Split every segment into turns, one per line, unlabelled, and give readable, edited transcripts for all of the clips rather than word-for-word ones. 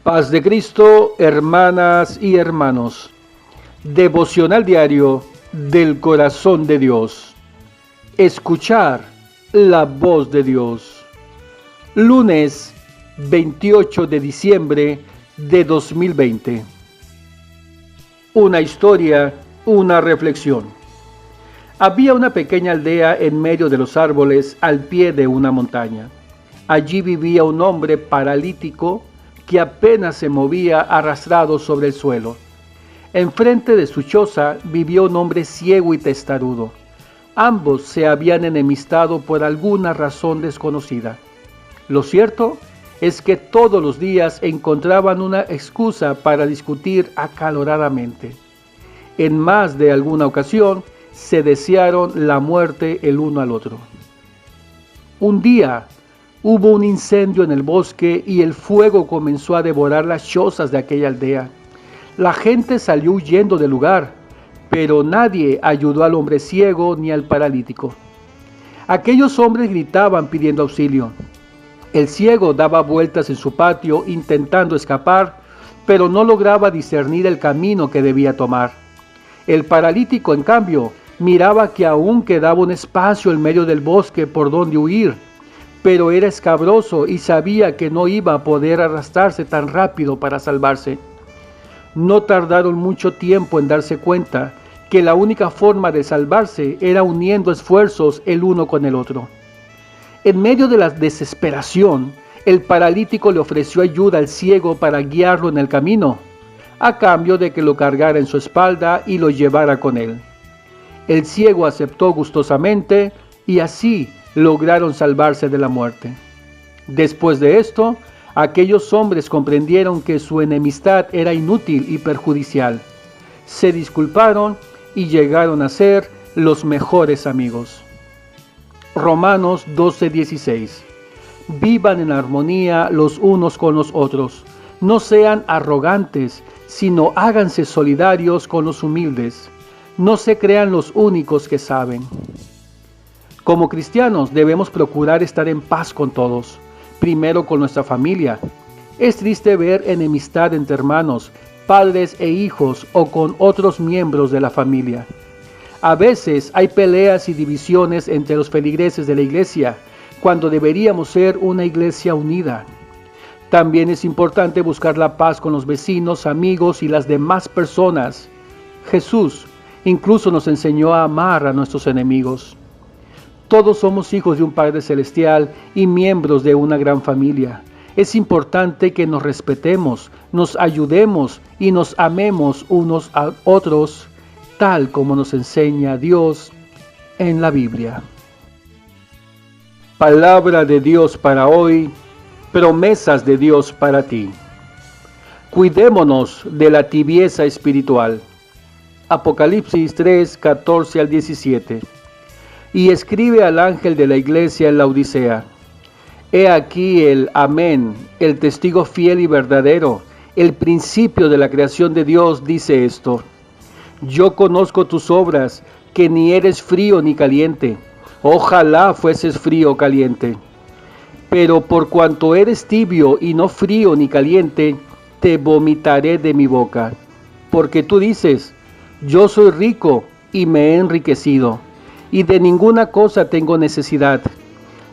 Paz de Cristo, hermanas y hermanos. Devocional diario del corazón de Dios. Escuchar la voz de Dios. Lunes 28 de diciembre de 2020. Una historia, una reflexión. Había una pequeña aldea en medio de los árboles al pie de una montaña. Allí vivía un hombre paralítico que apenas se movía arrastrado sobre el suelo. Enfrente de su choza vivió un hombre ciego y testarudo. Ambos se habían enemistado por alguna razón desconocida. Lo cierto es que todos los días encontraban una excusa para discutir acaloradamente. En más de alguna ocasión se desearon la muerte el uno al otro. Un día hubo un incendio en el bosque y el fuego comenzó a devorar las chozas de aquella aldea. La gente salió huyendo del lugar, pero nadie ayudó al hombre ciego ni al paralítico. Aquellos hombres gritaban pidiendo auxilio. El ciego daba vueltas en su patio intentando escapar, pero no lograba discernir el camino que debía tomar. El paralítico, en cambio, miraba que aún quedaba un espacio en medio del bosque por donde huir, pero era escabroso y sabía que no iba a poder arrastrarse tan rápido para salvarse. No tardaron mucho tiempo en darse cuenta que la única forma de salvarse era uniendo esfuerzos el uno con el otro. En medio de la desesperación, el paralítico le ofreció ayuda al ciego para guiarlo en el camino, a cambio de que lo cargara en su espalda y lo llevara con él. El ciego aceptó gustosamente y así lograron salvarse de la muerte. Después de esto, aquellos hombres comprendieron que su enemistad era inútil y perjudicial. Se disculparon y llegaron a ser los mejores amigos. Romanos 12:16. Vivan en armonía los unos con los otros. No sean arrogantes, sino háganse solidarios con los humildes. No se crean los únicos que saben. Como cristianos debemos procurar estar en paz con todos, primero con nuestra familia. Es triste ver enemistad entre hermanos, padres e hijos o con otros miembros de la familia. A veces hay peleas y divisiones entre los feligreses de la iglesia, cuando deberíamos ser una iglesia unida. También es importante buscar la paz con los vecinos, amigos y las demás personas. Jesús incluso nos enseñó a amar a nuestros enemigos. Todos somos hijos de un Padre Celestial y miembros de una gran familia. Es importante que nos respetemos, nos ayudemos y nos amemos unos a otros, tal como nos enseña Dios en la Biblia. Palabra de Dios para hoy, promesas de Dios para ti. Cuidémonos de la tibieza espiritual. Apocalipsis 3, 14 al 17. Y escribe al ángel de la iglesia en Laodicea: He aquí el Amén, el testigo fiel y verdadero, el principio de la creación de Dios, dice esto: Yo conozco tus obras, que ni eres frío ni caliente. Ojalá fueses frío o caliente. Pero por cuanto eres tibio y no frío ni caliente, te vomitaré de mi boca. Porque tú dices: Yo soy rico y me he enriquecido, y de ninguna cosa tengo necesidad.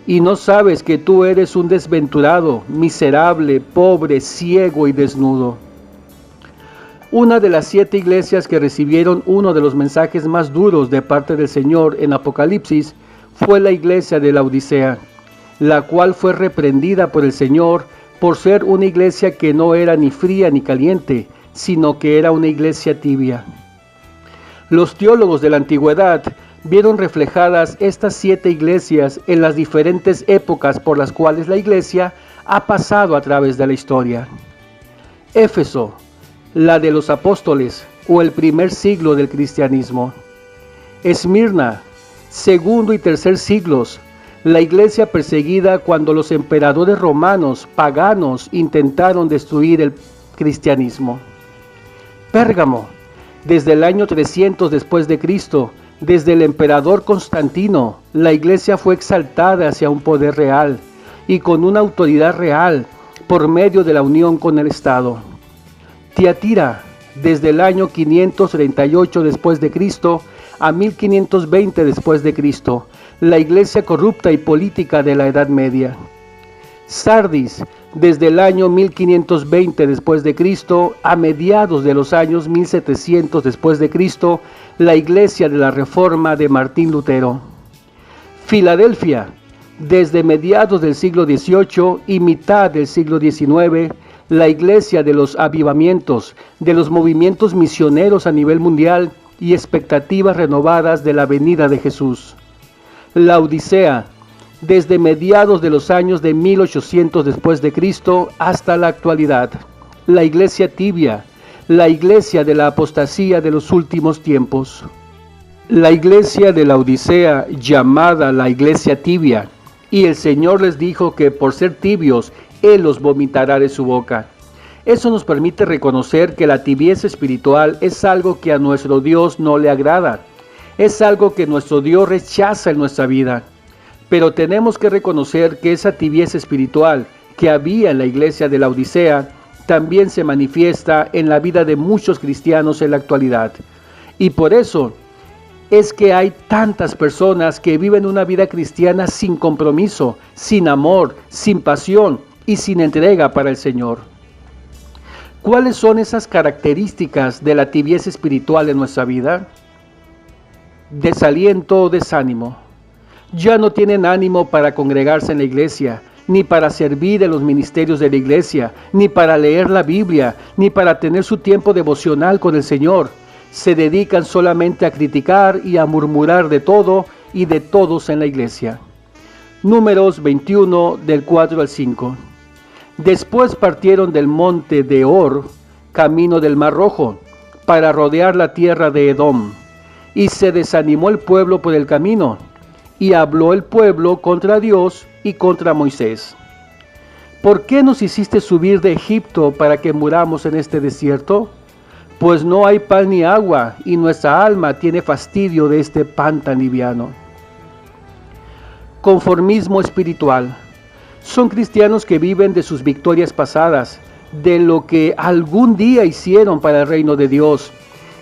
Y no sabes que tú eres un desventurado, miserable, pobre, ciego y desnudo. Una de las 7 iglesias que recibieron uno de los mensajes más duros de parte del Señor en Apocalipsis fue la iglesia de Laodicea, la cual fue reprendida por el Señor por ser una iglesia que no era ni fría ni caliente, sino que era una iglesia tibia. Los teólogos de la antigüedad vieron reflejadas estas 7 iglesias en las diferentes épocas por las cuales la iglesia ha pasado a través de la historia. Éfeso, la de los apóstoles o el primer siglo del cristianismo. Esmirna, segundo y tercer siglos, la iglesia perseguida cuando los emperadores romanos paganos intentaron destruir el cristianismo. Pérgamo, desde el año 300 después de Cristo, desde el emperador Constantino, la iglesia fue exaltada hacia un poder real y con una autoridad real por medio de la unión con el Estado. Tiatira, desde el año 538 después de Cristo a 1520 después de Cristo, la iglesia corrupta y política de la Edad Media. Sardis, desde el año 1520 después de Cristo a mediados de los años 1700 después de Cristo, la iglesia de la Reforma de Martín Lutero. Filadelfia, desde mediados del siglo XVIII y mitad del siglo XIX, la iglesia de los avivamientos, de los movimientos misioneros a nivel mundial y expectativas renovadas de la venida de Jesús. Laodicea, desde mediados de los años de 1800 después de Cristo hasta la actualidad. La iglesia tibia, la iglesia de la apostasía de los últimos tiempos. La iglesia de Laodicea, llamada la iglesia tibia, y el Señor les dijo que por ser tibios, Él los vomitará de su boca. Eso nos permite reconocer que la tibieza espiritual es algo que a nuestro Dios no le agrada. Es algo que nuestro Dios rechaza en nuestra vida. Pero tenemos que reconocer que esa tibieza espiritual que había en la iglesia de Laodicea también se manifiesta en la vida de muchos cristianos en la actualidad. Y por eso es que hay tantas personas que viven una vida cristiana sin compromiso, sin amor, sin pasión y sin entrega para el Señor. ¿Cuáles son esas características de la tibieza espiritual en nuestra vida? Desaliento o desánimo. Ya no tienen ánimo para congregarse en la iglesia, ni para servir en los ministerios de la iglesia, ni para leer la Biblia, ni para tener su tiempo devocional con el Señor. Se dedican solamente a criticar y a murmurar de todo y de todos en la iglesia. Números 21, del 4 al 5. Después partieron del monte de Hor, camino del Mar Rojo, para rodear la tierra de Edom. Y se desanimó el pueblo por el camino, y habló el pueblo contra Dios y contra Moisés. ¿Por qué nos hiciste subir de Egipto para que muramos en este desierto? Pues no hay pan ni agua, y nuestra alma tiene fastidio de este pan tan liviano. Conformismo espiritual. Son cristianos que viven de sus victorias pasadas, de lo que algún día hicieron para el reino de Dios.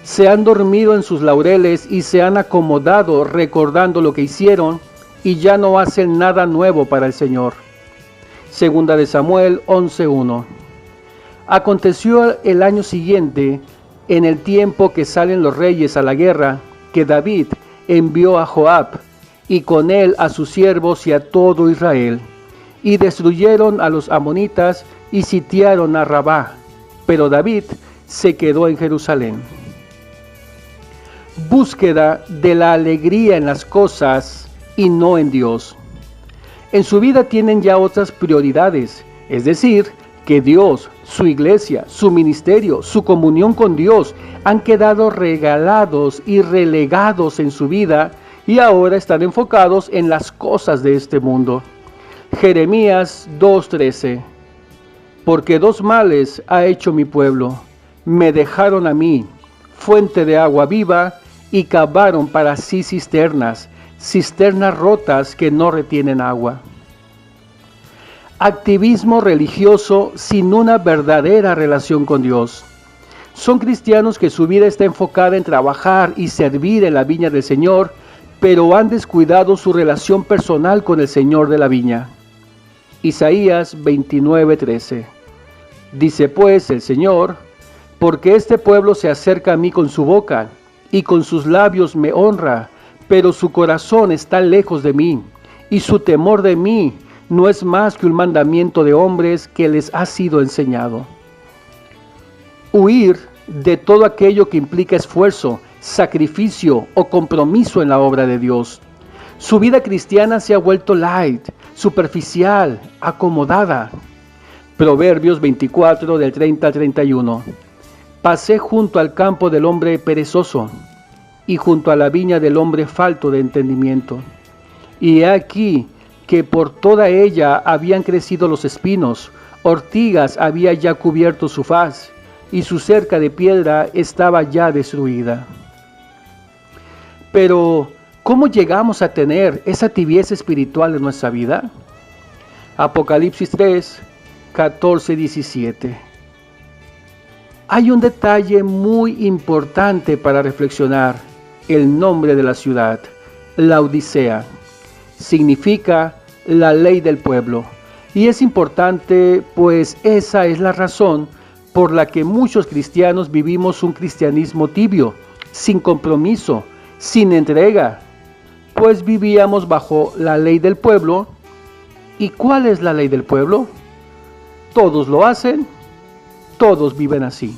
Se han dormido en sus laureles y se han acomodado recordando lo que hicieron y ya no hacen nada nuevo para el Señor. Segunda de Samuel 11:1. Aconteció el año siguiente, en el tiempo que salen los reyes a la guerra, que David envió a Joab y con él a sus siervos y a todo Israel, y destruyeron a los amonitas y sitiaron a Rabá, pero David se quedó en Jerusalén. Búsqueda de la alegría en las cosas y no en Dios. En su vida tienen ya otras prioridades, es decir, que Dios, su iglesia, su ministerio, su comunión con Dios han quedado regalados y relegados en su vida y ahora están enfocados en las cosas de este mundo. Jeremías 2:13. Porque dos males ha hecho mi pueblo, me dejaron a mí, fuente de agua viva, y cavaron para sí cisternas, cisternas rotas que no retienen agua. Activismo religioso sin una verdadera relación con Dios. Son cristianos que su vida está enfocada en trabajar y servir en la viña del Señor, pero han descuidado su relación personal con el Señor de la viña. Isaías 29:13. Dice pues el Señor, porque este pueblo se acerca a mí con su boca, y con sus labios me honra, pero su corazón está lejos de mí, y su temor de mí no es más que un mandamiento de hombres que les ha sido enseñado. Huir de todo aquello que implica esfuerzo, sacrificio o compromiso en la obra de Dios. Su vida cristiana se ha vuelto light, superficial, acomodada. Proverbios 24, del 30 al 31. Pasé junto al campo del hombre perezoso y junto a la viña del hombre falto de entendimiento. Y he aquí que por toda ella habían crecido los espinos, ortigas había ya cubierto su faz, y su cerca de piedra estaba ya destruida. Pero, ¿cómo llegamos a tener esa tibieza espiritual en nuestra vida? Apocalipsis 3, 14:17. Hay un detalle muy importante para reflexionar. El nombre de la ciudad, Laodicea, significa la ley del pueblo. Y es importante, pues esa es la razón por la que muchos cristianos vivimos un cristianismo tibio, sin compromiso, sin entrega, pues vivíamos bajo la ley del pueblo. ¿Y cuál es la ley del pueblo? Todos lo hacen, todos viven así.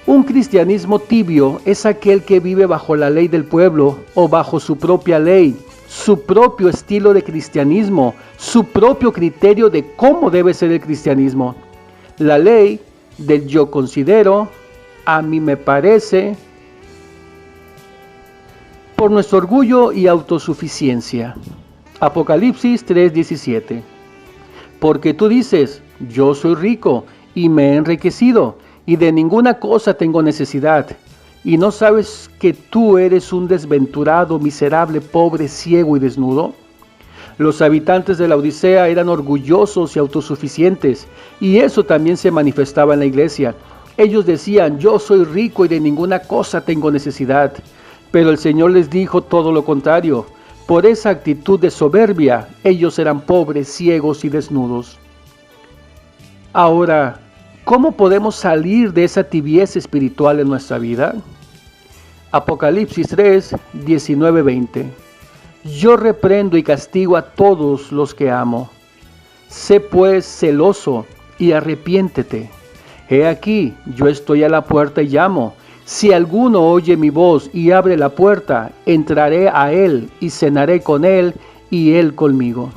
Un cristianismo tibio es aquel que vive bajo la ley del pueblo o bajo su propia ley, su propio estilo de cristianismo, su propio criterio de cómo debe ser el cristianismo. La ley del yo considero, a mí me parece, por nuestro orgullo y autosuficiencia. Apocalipsis 3:17. Porque tú dices, yo soy rico y me he enriquecido, y de ninguna cosa tengo necesidad, y no sabes que tú eres un desventurado, miserable, pobre, ciego y desnudo. Los habitantes de la Odisea eran orgullosos y autosuficientes, y eso también se manifestaba en la iglesia. Ellos decían, yo soy rico y de ninguna cosa tengo necesidad. Pero el Señor les dijo todo lo contrario. Por esa actitud de soberbia, ellos eran pobres, ciegos y desnudos. Ahora, ¿cómo podemos salir de esa tibieza espiritual en nuestra vida? Apocalipsis 3, 19-20. Yo reprendo y castigo a todos los que amo. Sé pues celoso y arrepiéntete. He aquí, yo estoy a la puerta y llamo. Si alguno oye mi voz y abre la puerta, entraré a él y cenaré con él y él conmigo.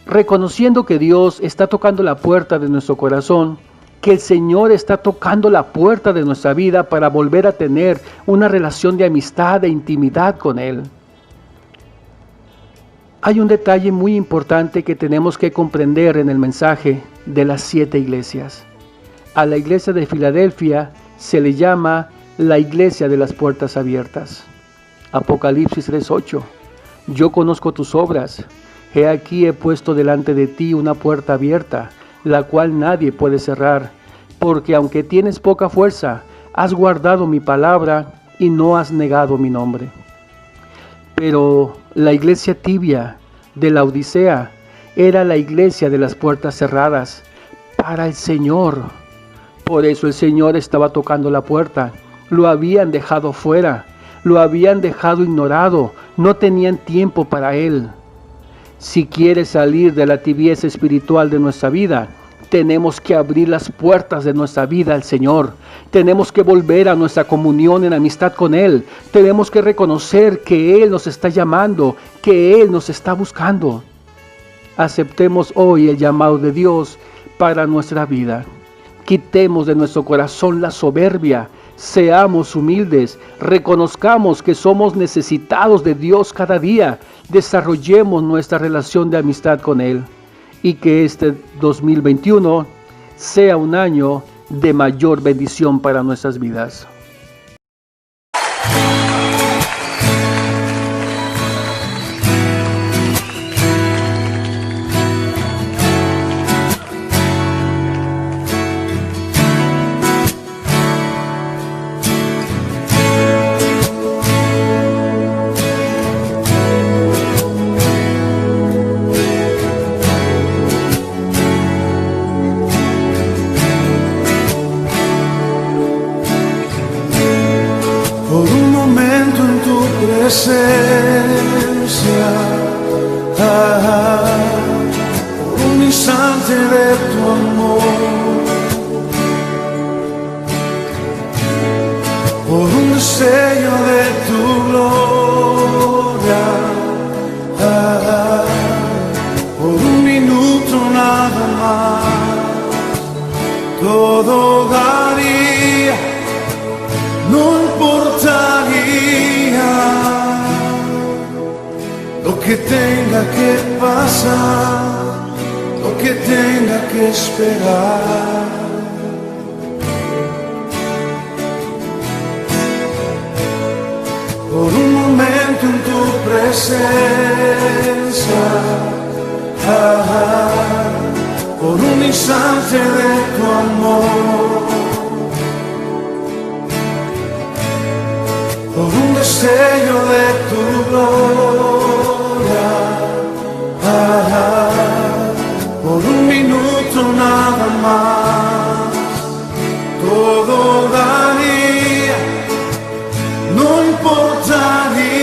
Reconociendo que Dios está tocando la puerta de nuestro corazón, que el Señor está tocando la puerta de nuestra vida para volver a tener una relación de amistad e intimidad con Él. Hay un detalle muy importante que tenemos que comprender en el mensaje de las 7 iglesias. A la iglesia de Filadelfia se le llama la iglesia de las puertas abiertas. Apocalipsis 3:8. Yo conozco tus obras. He aquí he puesto delante de ti una puerta abierta, la cual nadie puede cerrar, porque aunque tienes poca fuerza, has guardado mi palabra y no has negado mi nombre. Pero la iglesia tibia de la Odisea era la iglesia de las puertas cerradas para el Señor. Por eso el Señor estaba tocando la puerta. Lo habían dejado fuera, lo habían dejado ignorado, no tenían tiempo para Él. Si quieres salir de la tibieza espiritual de nuestra vida, tenemos que abrir las puertas de nuestra vida al Señor. Tenemos que volver a nuestra comunión en amistad con Él. Tenemos que reconocer que Él nos está llamando, que Él nos está buscando. Aceptemos hoy el llamado de Dios para nuestra vida. Quitemos de nuestro corazón la soberbia. Seamos humildes, reconozcamos que somos necesitados de Dios cada día, desarrollemos nuestra relación de amistad con Él y que este 2021 sea un año de mayor bendición para nuestras vidas.
Por un momento en tu presencia, por un instante de tu amor, por un destello de tu gloria, por un minuto nada más, todo daría. No importaría lo que tenga que pasar, lo que tenga que esperar. Por un momento en tu presencia, por un instante de tu amor, por un destello de tu gloria, por un minuto nada más, todo daría, no importaría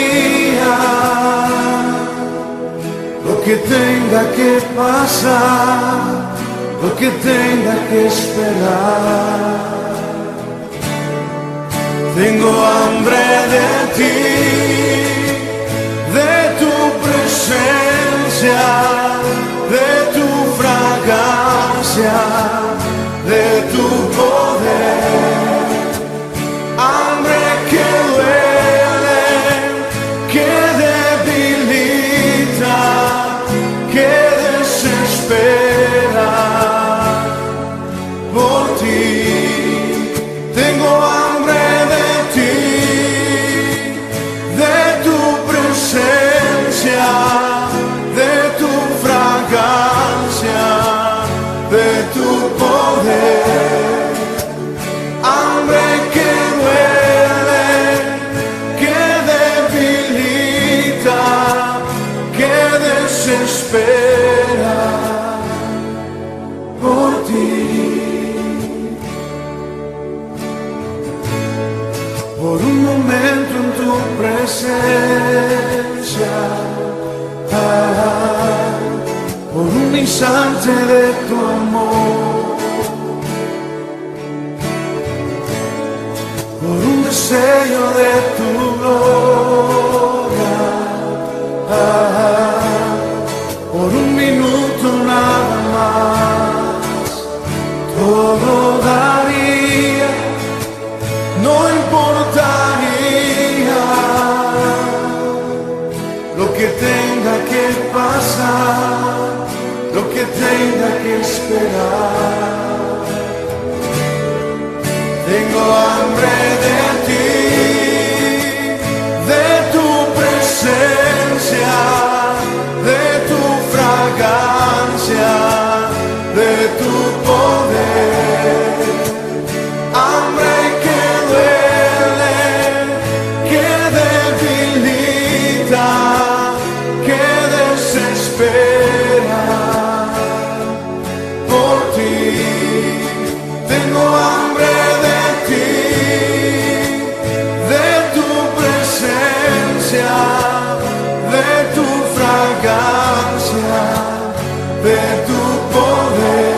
lo que tenga que pasar, lo que tenga que esperar. Tengo hambre de ti, de tu presencia, de tu fragancia, de tu poder. Hambre que duele, que debilita, que desespera por ti. Tengo hambre de ti, de tu presencia, de tu fragancia, de tu poder. Hambre que duele, que debilita, que desespera por ti. Por un momento en tu presencia, por un instante de tu amor, por un deseo de tu gloria, por un minuto nada más, todo daría, no importaría lo que tenga que pasar, lo que tenga que esperar. Tengo hambre de ti, de tu presencia, de tu fragancia, de tu poder. Hambre que duele, que debilita, que desespera por ti. Tengo hambre de ti, de tu presencia, de tu fragancia, de tu poder.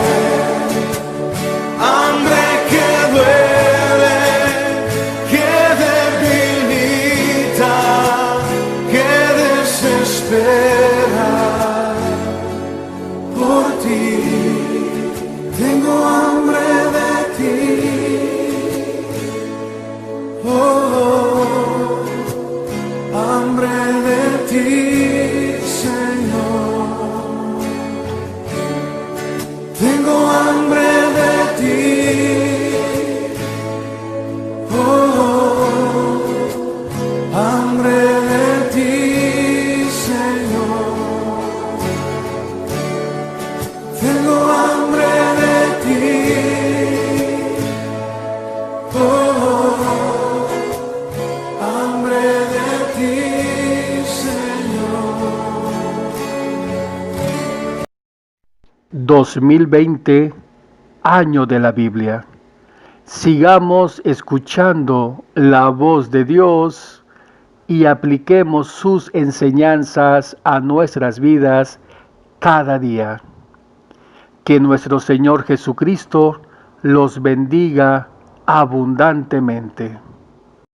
Hambre que duele, que debilita, que desespera por ti. Tengo hambre de ti, oh, hambre de ti, Señor. Tengo hambre de ti, oh, hambre de ti, Señor. Tengo hambre de ti, oh, hambre de ti, Señor.
2020, año de la Biblia. Sigamos escuchando la voz de Dios y apliquemos sus enseñanzas a nuestras vidas cada día. Que nuestro Señor Jesucristo los bendiga abundantemente.